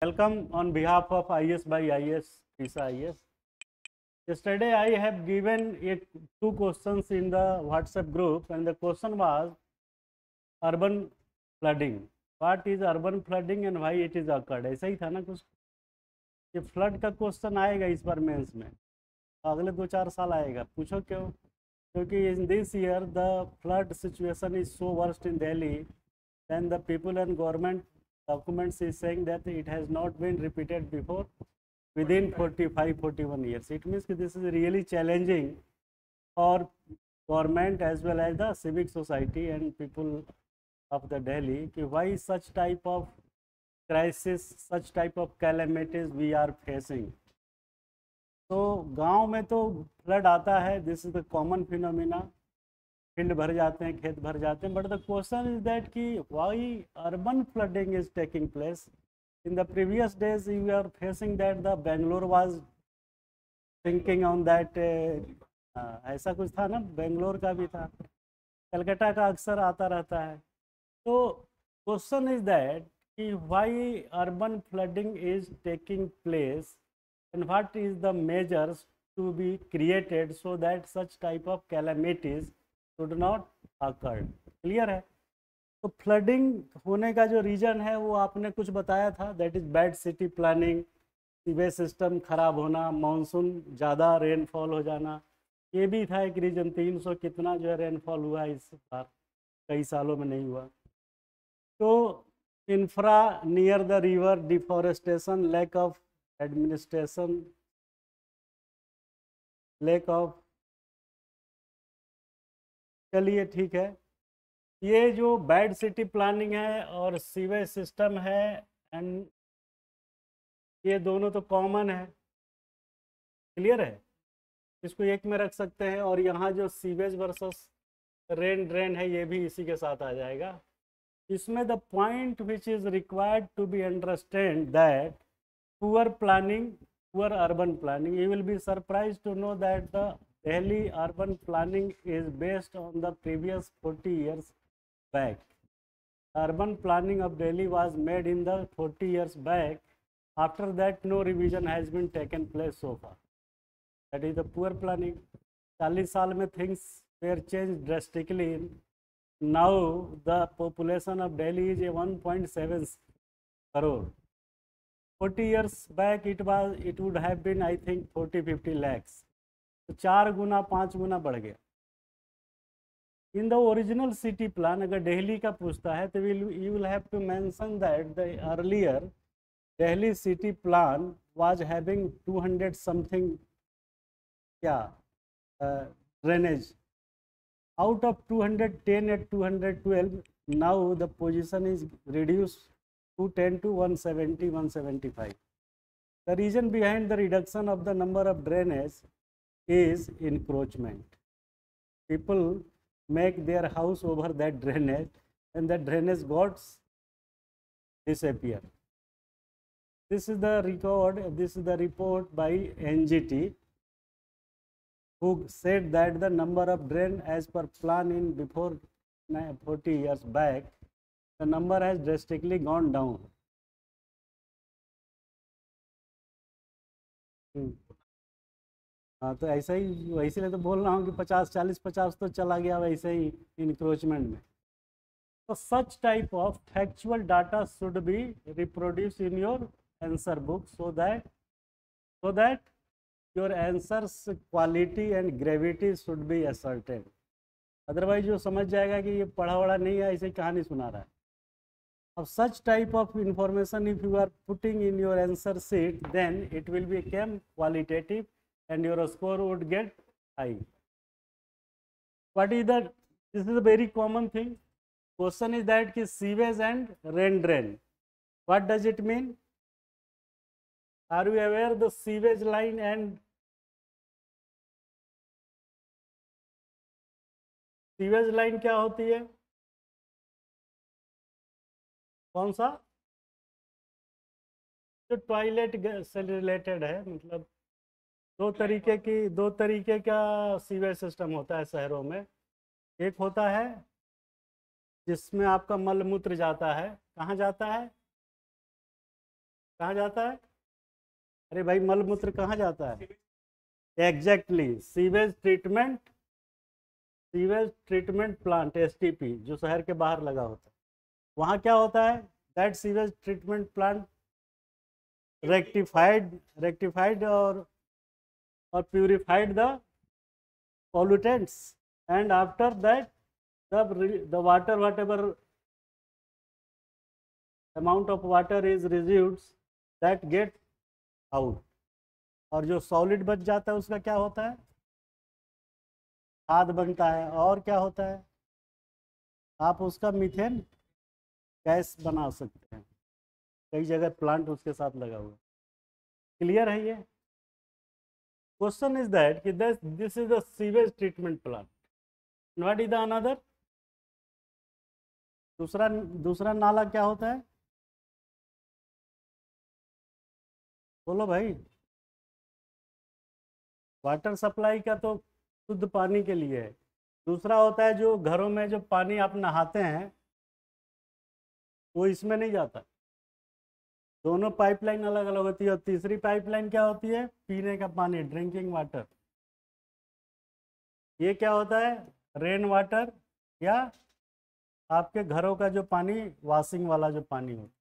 Welcome on behalf of IS by IS, PISA IS. Yesterday I have given two questions in the WhatsApp group, and the question was urban flooding. What is urban flooding and why it is occurred? ऐसा ही था ना कुछ. ये flood का question आएगा इस बार mains में, अगले 2-4 साल आएगा. पूछो क्यों? क्योंकि in this year the flood situation is so worst in Delhi, then the people and government documents is saying that it has not been repeated before within 45-41 years. It means this is really challenging for government as well as the civic society and people of the Delhi. Why such type of crisis, such type of calamities we are facing. तो गांव में तो flood आता है, this is the common phenomena. Field भर जाते हैं, खेत भर जाते हैं. But the question is that कि why urban flooding is taking place. In the previous days you are facing that the Bangalore was thinking on that. ऐसा कुछ था ना, बेंगलोर का भी था, कलकत्ता का अक्सर आता रहता है. तो क्वेश्चन इज दैट कि why urban flooding is taking place and what is the measures to be created so that such type of calamities should not occur. Clear है? तो फ्लडिंग होने का जो रीजन है वो आपने कुछ बताया था, that is bad city planning, sewage system खराब होना, मानसून ज़्यादा रेनफॉल हो जाना. ये भी था एक रीजन. 300 कितना जो है रेनफॉल हुआ इस बार, कई सालों में नहीं हुआ. तो infra near the river, deforestation, lack of administration, lack of. चलिए ठीक है, ये जो बैड सिटी प्लानिंग है और सीवेज सिस्टम है, एंड ये दोनों तो कॉमन है. क्लियर है? इसको एक में रख सकते हैं. और यहाँ जो सीवेज वर्सेस रेन ड्रेन है ये भी इसी के साथ आ जाएगा. इसमें the point which is required to be understand that poor planning, poor urban planning. You will be surprised to know that the Delhi urban planning is based on the previous 40 years back. Urban planning of Delhi was made in the 40 years back. After that, no revision has been taken place so far. That is the poor planning. 40 साल में things were changed drastically. Now the population of Delhi is a 1.7 crore. 40 years back it would have been I think 40-50 lakhs. तो 4 गुना 5 गुना बढ़ गया. In the original city plan अगर दिल्ली का पूछता है तो you will have to mention that the earlier Delhi city plan was having 200 something क्या drainage. Out of 210 at 212, now the position is reduced 210 to 170, 175. The reason behind the reduction of the number of drainage is encroachment. People make their house over that drainage and that drainage got disappear. This is the record, this is the report by NGT, who said that the number of drain as per plan in before 40 years back, the number has drastically gone down. हाँ, तो ऐसा ही, इसीलिए तो बोल रहा हूँ कि 50-40-50 तो चला गया वैसे ही इंक्रोचमेंट में. तो such type of factual data should be reproduce in your answer book so that your answers quality and gravity should be ascertained. Otherwise जो समझ जाएगा कि ये पढ़ा वढ़ा नहीं है, ऐसे कहानी सुना रहा है. Of such type of information if you are putting in your answer sheet, then it will become qualitative and your score would get high. What is that? This is a very common thing. Question is that ki sewage and rain drain. What does it mean? Are you aware the sewage line and sewage line क्या होती है? कौन सा? जो toilet से related है. मतलब दो तरीके का सीवेज सिस्टम होता है शहरों में. एक होता है जिसमें आपका मल मूत्र जाता है. कहाँ जाता है? कहाँ जाता है? अरे भाई मलमूत्र कहाँ जाता है? Exactly, sewage treatment plant STP, जो शहर के बाहर लगा होता है, वहाँ क्या होता है? That sewage treatment plant rectified और purified the pollutants, and after that the water, whatever amount of water is residues, that get out, और जो सॉलिड बच जाता है उसका क्या होता है? खाद बनता है। और क्या होता है? आप उसका मीथेन गैस बना सकते हैं। कई जगह प्लांट उसके साथ लगा हुआ है। क्लियर है ये? क्वेश्चन इज दैट कि this is the sewage treatment plant, what is the another? दूसरा नाला क्या होता है? बोलो भाई। वाटर सप्लाई का तो शुद्ध पानी के लिए है। दूसरा होता है जो घरों में जो पानी आप नहाते हैं, वो इसमें नहीं जाता। दोनों पाइपलाइन अलग अलग होती है। और तीसरी पाइपलाइन क्या होती है? पीने का पानी, ड्रिंकिंग वाटर। ये क्या होता है? रेन वाटर, या आपके घरों का जो पानी, वॉशिंग वाला जो पानी होता है।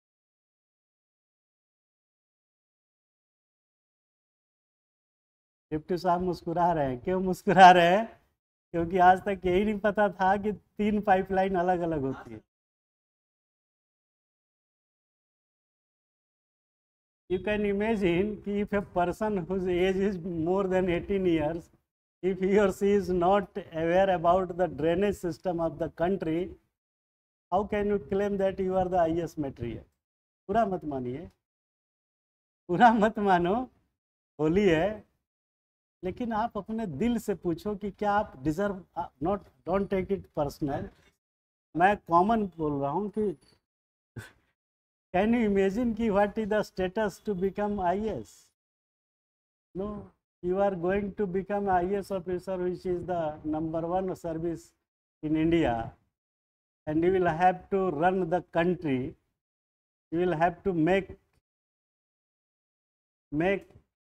डिप्टी साहब मुस्कुरा रहे हैं। क्यों मुस्कुरा रहे हैं? क्योंकि आज तक यही नहीं पता था कि 3 पाइपलाइन अलग अलग होती है। You can imagine if a person whose age is more than 18 years, if he or she is not aware about the drainage system of the country, how can you claim that you are the IS material? पूरा मत मानिए, पूरा मत मानो, होली है, लेकिन आप अपने दिल से पूछो कि क्या आप deserve, not, don't take it personal. मैं कॉमन बोल रहा हूँ कि can you imagine ki what is the status to become IS? No, you are going to become IS officer, which is the #1 service in India, and you will have to run the country. You will have to make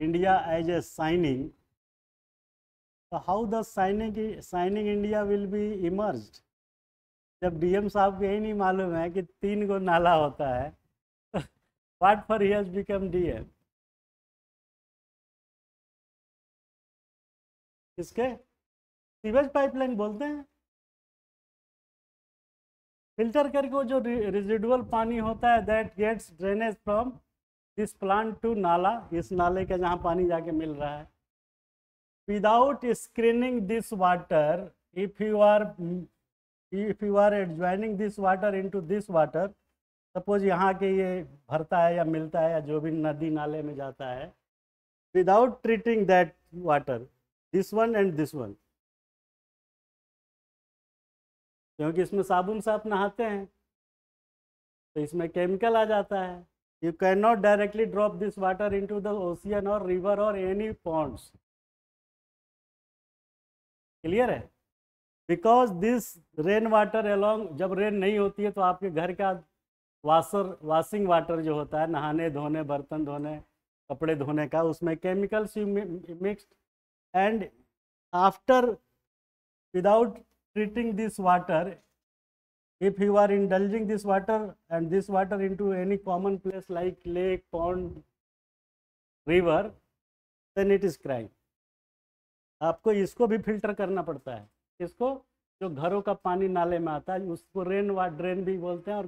India as a signing. So how the signing India will be emerged? जब DM साहब को यही नहीं मालूम है कि 3 गो नाला होता है, what for he has become DM? किसके? सीवेज पाइपलाइन बोलते हैं। फिल्टर करके वो जो रेजिडुअल पानी होता है, that gets drainage from this plant to नाला, इस नाले के जहाँ पानी जाके मिल रहा है। Without screening this water, if you are adjoining this water into this water, suppose यहाँ के ये भरता है या मिलता है या जो भी नदी नाले में जाता है, without treating that water, this one and this one, क्योंकि इसमें साबुन से आप नहाते हैं तो इसमें केमिकल आ जाता है। You can not directly drop this water into the ocean और रिवर और एनी पॉन्ड्स। क्लियर है? Because this rain water along, जब रेन नहीं होती है तो आपके घर का वॉशिंग वाटर जो होता है, नहाने धोने, बर्तन धोने, कपड़े धोने का, उसमें chemicals mixed, and after without treating this water, if you are indulging this water and this water into any common place like lake, pond, river, then it is crime. आपको इसको भी फिल्टर करना पड़ता है। इसको, जो घरों का पानी नाले में आता है, उसको ड्रेन भी बोलते हैं, और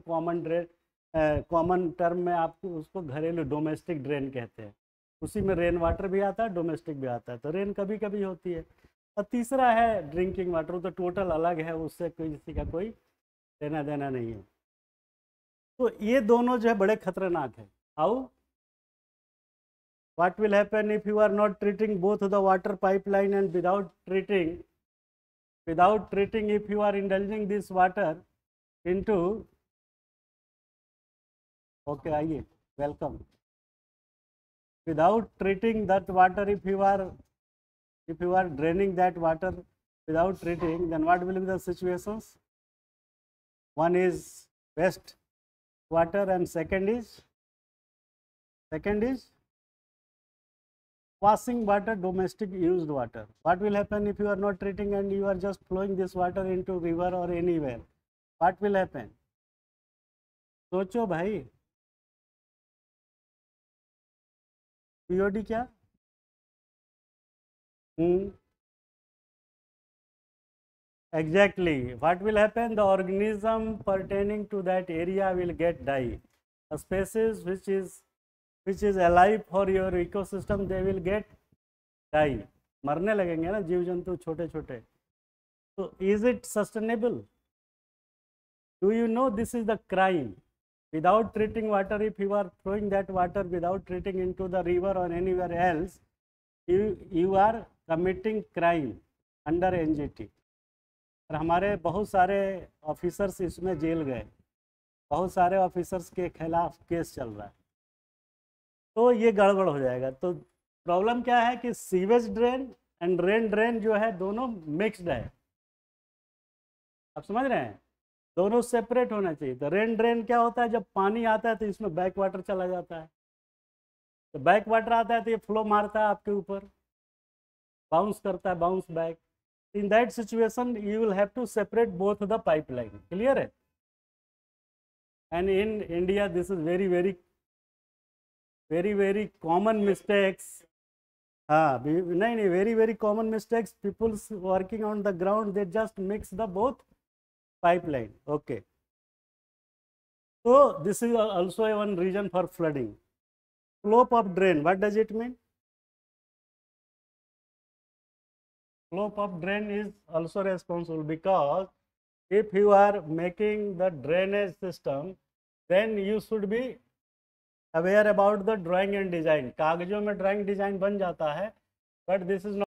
कॉमन टर्म में आपको उसको घरेलू डोमेस्टिक ड्रेन कहते हैं। उसी में रेन वाटर भी आता है, डोमेस्टिक भी आता है। तो रेन कभी कभी होती है। और तीसरा है ड्रिंकिंग वाटर, तो टोटल अलग है, उससे किसी का कोई लेना देना नहीं है। तो ये दोनों जो है बड़े खतरनाक है। How? What will happen if you are not treating both the water pipeline, and without treating if you are indulging this water into, okay आइए, welcome. Without treating that water, if you are draining that water without treating, then what will be the situations? One is waste water and second is Second is washing water, domestic used water. What will happen if you are not treating and you are just flowing this water into river or anywhere? What will happen? सोचो भाई, POD क्या? Exactly. What will happen? The organism pertaining to that area will get die. A species which is alive for your ecosystem, they will get die. मरने लगेंगे ना जीव जंतु छोटे छोटे. So is it sustainable? Do you know this is the crime? Without treating water, if you are throwing that water without treating into the river or anywhere else, you are committing crime under NGT. और हमारे बहुत सारे officers इसमें jail गए, बहुत सारे officers के खिलाफ केस चल रहा है. तो ये गड़बड़ हो जाएगा. तो प्रॉब्लम क्या है कि sewage drain and rain drain जो है दोनों मिक्स्ड है. आप समझ रहे हैं? दोनों सेपरेट होना चाहिए. तो रेन ड्रेन क्या होता है? जब पानी आता है तो इसमें बैक वाटर चला जाता है. तो बैक वाटर आता है तो ये फ्लो मारता है आपके ऊपर, बाउंस करता है, bounce back. In that situation you will have to separate both the pipeline. Clear है? And in India this is very common mistakes. हाँ नहीं very common mistakes. People working on the ground, they just mix the both pipeline. Okay, so this is also one reason for flooding. Slope of drain, what does it mean? Slope of drain is also responsible, because if you are making the drainage system, then you should be aware about the drawing and design. कागजों में drawing design बन जाता है, but this is not